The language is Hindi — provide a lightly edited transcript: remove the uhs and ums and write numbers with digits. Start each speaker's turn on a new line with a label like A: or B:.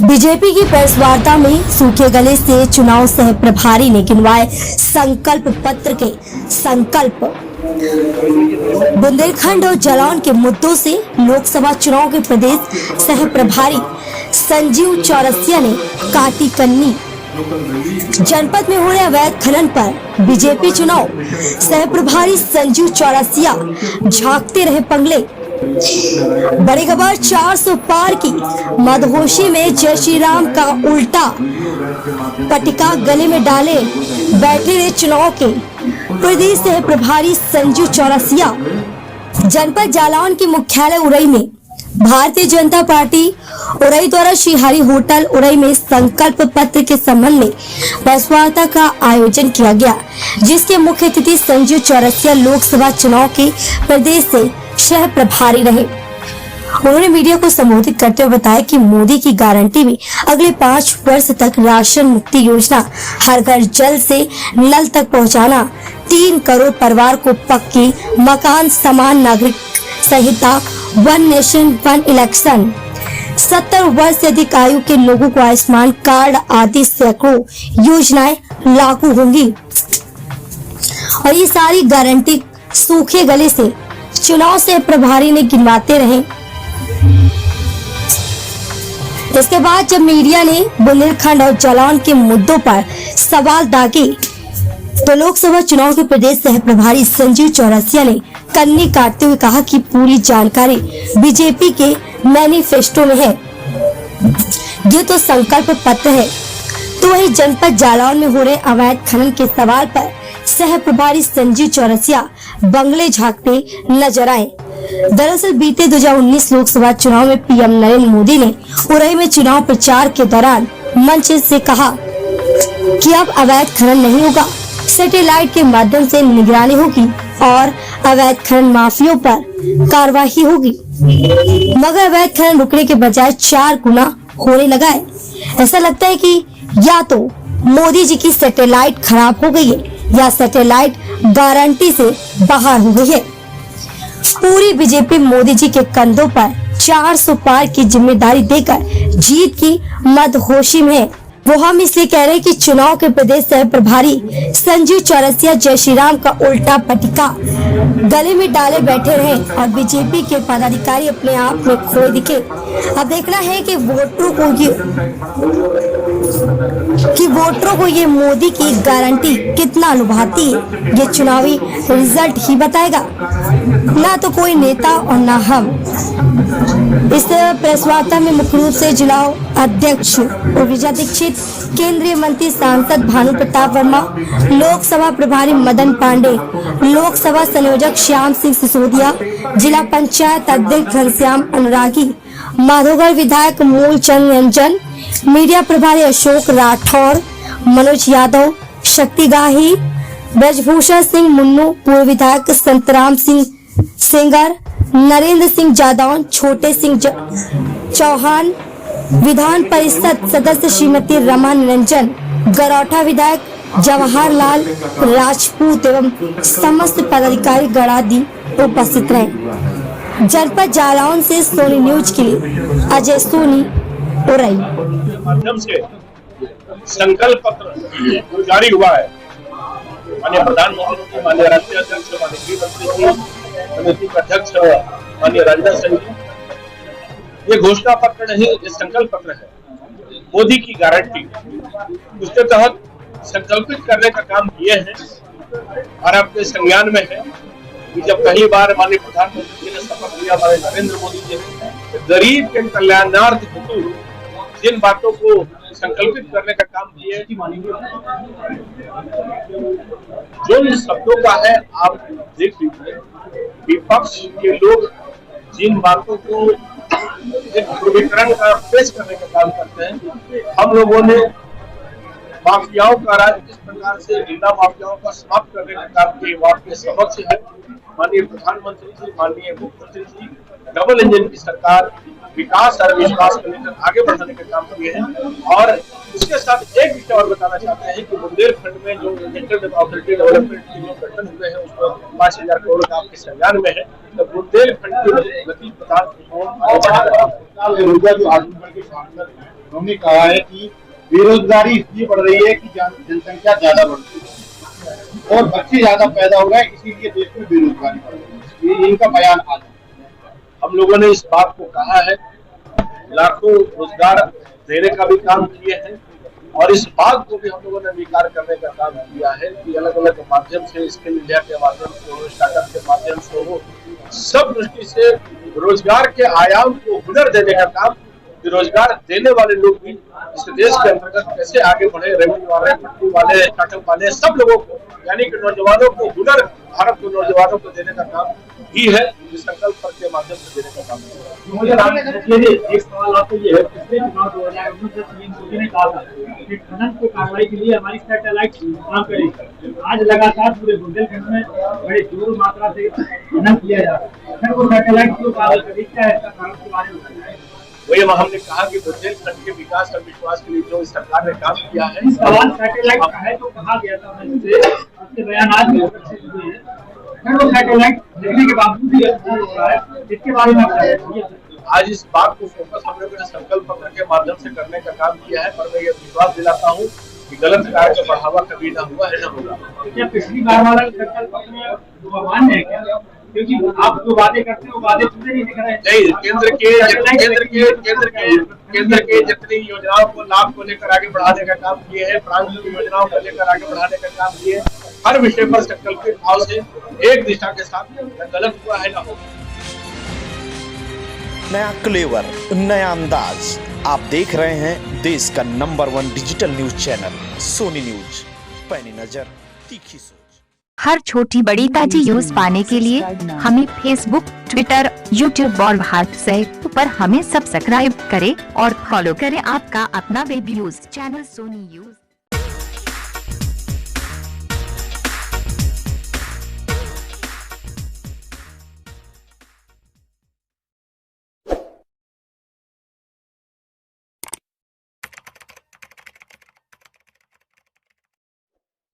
A: बीजेपी की प्रेस वार्ता में सूखे गले से चुनाव सह प्रभारी ने गिनवाए संकल्प पत्र के संकल्प। बुंदेलखंड और जालौन के मुद्दों से लोकसभा चुनाव के प्रदेश सह प्रभारी संजीव चौरसिया ने काटी कन्नी। जनपद में हो रहे अवैध खनन पर बीजेपी चुनाव सह प्रभारी संजीव चौरसिया झांकते रहे पंगले। बड़ी खबर 400 पार की मदहोशी में जय श्री राम का उल्टा पटिका गले में डाले बैठे रहे चुनाव के प्रदेश सह प्रभारी संजीव चौरसिया। जनपद जालौन के मुख्यालय उरई में भारतीय जनता पार्टी उरई द्वारा श्री हरि होटल उरई में संकल्प पत्र के संबंध में प्रेस वार्ता का आयोजन किया गया, जिसके मुख्य अतिथि संजीव चौरसिया लोकसभा चुनाव के प्रदेश से सह प्रभारी रहे। उन्होंने मीडिया को संबोधित करते हुए बताया कि मोदी की गारंटी में अगले 5 वर्ष तक राशन मुक्ति योजना, हर घर जल से नल तक पहुंचाना, 3 करोड़ परिवार को पक्की मकान, समान नागरिक संहिता, 1 नेशन 1 इलेक्शन, 70 वर्ष से अधिक आयु के लोगों को आयुष्मान कार्ड आदि सैकड़ों योजनाएं लागू होंगी। और ये सारी गारंटी सूखे गले से चुनाव से प्रभारी ने गिनवाते रहे। इसके बाद जब मीडिया ने बुंदेलखंड और जालौन के मुद्दों पर सवाल दागे तो लोकसभा चुनाव के प्रदेश सह प्रभारी संजीव चौरसिया ने कन्नी काटते हुए कहा कि पूरी जानकारी बीजेपी के मैनिफेस्टो में है, ये तो संकल्प पत्र है। तो वही जनपद जालौन में हो रहे अवैध खनन के सवाल पर सह प्रभारी संजीव चौरसिया बंगले झांकते नजर आए। दरअसल बीते 2019 लोकसभा चुनाव में पीएम नरेंद्र मोदी ने उरई में चुनाव प्रचार के दौरान मंच से कहा कि अब अवैध खनन नहीं होगा, सैटेलाइट के माध्यम से निगरानी होगी और अवैध खनन माफियों पर कार्रवाई होगी। मगर अवैध खनन रुकने के बजाय 4 गुना होने लगा है। ऐसा लगता है कि या तो मोदी जी की सैटेलाइट खराब हो गई है या सैटेलाइट गारंटी से बाहर हो गई है। पूरी बीजेपी मोदी जी के कंधों पर 400 पार की जिम्मेदारी देकर जीत की मदहोशी में है। वो हम इसलिए कह रहे हैं कि चुनाव के प्रदेश सह प्रभारी संजीव चौरसिया जय श्री राम का उल्टा पटिका गले में डाले बैठे रहे और बीजेपी के पदाधिकारी अपने आप में खोए दिखे। अब देखना है कि वोटरों को ये मोदी की गारंटी कितना लुभाती है। ये चुनावी रिजल्ट ही बताएगा, ना तो कोई नेता और ना हम। इस प्रेस वार्ता में मुख्य रूप से जिला अध्यक्ष उर्विजा दीक्षित, केंद्रीय मंत्री सांसद भानु प्रताप वर्मा, लोकसभा प्रभारी मदन पांडे, लोकसभा संयोजक श्याम सिंह सिसोदिया, जिला पंचायत अध्यक्ष घनश्याम अनुरागी, माधोगढ़ विधायक मूलचंद रंजन, मीडिया प्रभारी अशोक राठौर, मनोज यादव, शक्ति गाही, ब्रजभूषण सिंह मुन्नू, पूर्व विधायक संतराम सिंह सेंगर, नरेंद्र सिंह जादौन, छोटे सिंह चौहान, विधान परिषद सदस्य श्रीमती रमा निरंजन, गरौठा विधायक जवाहरलाल राजपूत एवं समस्त पदाधिकारी गणादि उपस्थित रहे। जनपद जालौन से सोनी न्यूज के लिए अजय सोनी उरई।
B: माध्यम से संकल्प पत्र जारी हुआ है। माननीय प्रधानमंत्री, माननीय राष्ट्रीय अध्यक्ष, माननीय गृह मंत्री, समिति के अध्यक्ष माननीय राजनाथ सिंह जी, ये घोषणा पत्र नहीं, ये संकल्प पत्र है। मोदी की गारंटी उसके तहत संकल्पित करने का काम किए हैं और आपके संज्ञान में है कि जब पहली बार माननीय प्रधानमंत्री जी ने शपथ लिया, हमारे नरेंद्र मोदी जी ने गरीब के कल्याणार्थ हेतु जिन बातों को संकल्पित करने का काम किया है, जो शब्दों का है आप देख लीजिए। विपक्ष के लोग जिन बातों को एक ध्रुवीकरण का पेश करने का काम करते हैं, हम लोगों ने माफियाओं का राज किस प्रकार से जिंदा माफियाओं का समाप्त करने का काम किए, वो आपके समक्ष है। माननीय प्रधानमंत्री जी, माननीय मुख्यमंत्री जी डबल इंजन की सरकार विकास और विश्वास को लेकर आगे बढ़ाने का काम किए हैं। और उसके साथ एक विषय और बताना चाहते हैं कि बुंदेलखंड में जो इंटीग्रेटेड अथॉरिटी डेवलपमेंट के जो गठन हुए हैं उसको 5000 करोड़ का आपके संज्ञान में है। तो बुंदेलखंड की गति प्रदान
C: उन्होंने कहा है कि बेरोजगारी इसलिए बढ़ रही है कि जनसंख्या ज्यादा बढ़ रही है और बच्चे ज्यादा पैदा हो रहे हैं, इसीलिए देश में बेरोजगारी बढ़ रही है। ये इनका बयान आज
B: हम लोगों ने इस बात को कहा है, लाखों रोजगार देने का भी काम किए हैं और इस बात को भी हम लोगों ने अंगीकार करने का काम किया है कि अलग अलग माध्यम से, स्किल इंडिया के माध्यम से हो, स्टार्टअप के माध्यम से हो, सब दृष्टि से रोजगार के आयाम को हुनर देने का काम, रोजगार देने वाले लोग भी इस देश के अंतर्गत कैसे आगे बढ़े, रेवेन्यू वाले, फैक्ट्री वाले, स्टार्टअप वाले, सब लोगों को, यानी कि नौजवानों को हुनर, भारत को नौजवानों को देने का काम ही है, इस संकल्प पर के माध्यम से देने का काम है।
D: मुझे एक सवाल आपको ये है, पिछले चुनाव 2019 में पीएम मोदी ने कहा था कि खनन की कार्रवाई के लिए हमारी सैटेलाइट काम करेगी। आज लगातार पूरे बुंदेलखंड में बड़े जोर मात्रा से खनन किया जा रहा है, वो सैटेलाइट क्यों काम करेगी, क्या है इसका कारण के बारे में बताइए।
B: वही हमने कहा कि बुंदेलखंड के विकास और विश्वास के लिए जो सरकार ने काम किया है,
D: सवाल सैटेलाइट का है, तो कहा गया था आपके बयान आज भी हुए हैं, वो सैटेलाइट देखने के बावजूद भी हो रहा है, इसके बारे में
B: आज इस बात को फोकस हम लोगों ने संकल्प पत्र के माध्यम से करने का काम किया है, पर मैं ये विश्वास दिलाता हूँ कि गलत कार्य का बढ़ावा कभी न हुआ है, न होगा।
D: क्या पिछली बार वाला संकल्प पत्र मान्य है क्या? क्योंकि आप जो वादे करते हैं वो वादे पूरे नहीं दिख रहे हैं।
B: नहीं, केंद्र के जितनी योजनाओं को लाभ को लेकर आगे बढ़ाने का काम किए हैं, प्रांत की योजनाओं को लेकर आगे बढ़ाने का काम किए, हर विषय पर संकल्प के भाव से एक दिशा के साथ गलत हुआ है, न होगा।
E: नया क्लेवर, नया अंदाज, आप देख रहे हैं देश का number 1 digital news channel Soni news, पैनी नजर, तीखी सोच।
F: हर छोटी बड़ी ताजी न्यूज पाने के लिए हमें फेसबुक, ट्विटर, यूट्यूब और व्हाट्सएप पर हमें सब्सक्राइब करें और फॉलो करें आपका अपना web news channel Soni news.